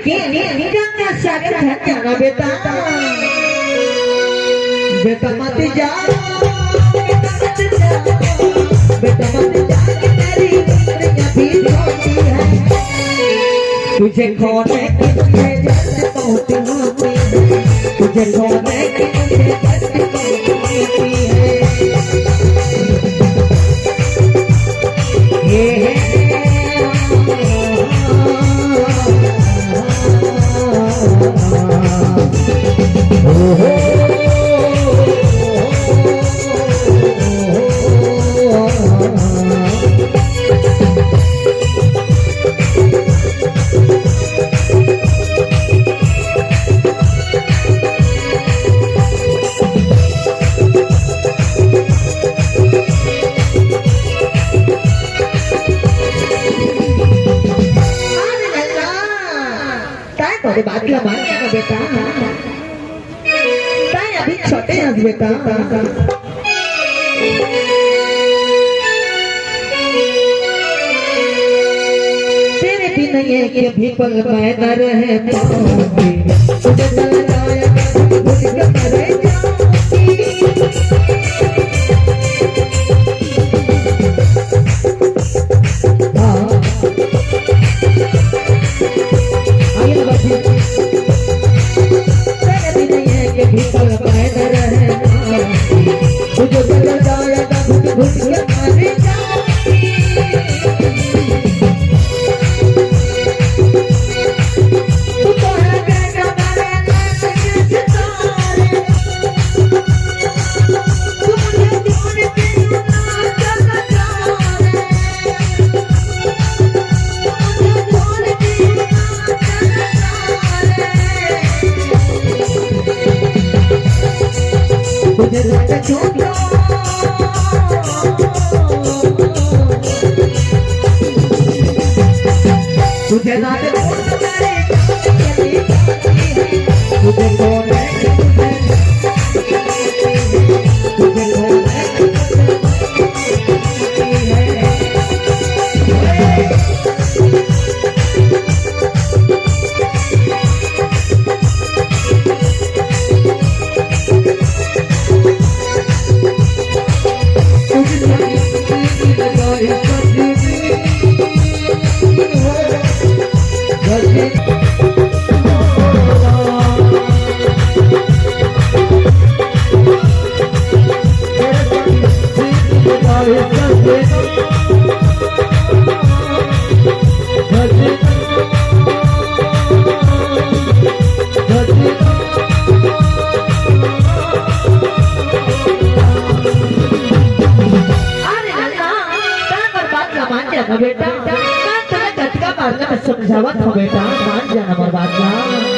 लेकिन गंगा सागर है क्या बेटा बेटा मत जा बेटा मत जा तेरी दुनिया भी छोटी है तुझे खोने की मुझे जल्द बहुत होती है तुझे खोने की मुझे जल्द बहुत होती है ये बात का मान ना बेटा ताई अभी छोटे हैं बेटा तेरे बिना ये के भी पल में न रहे पाऊंगी तुझे चल जाए भूल के मर तुझे ना बेटा मैं तुम्हें झटका मारने में समझावत हूँ बेटा मान जाना बर्बाद ना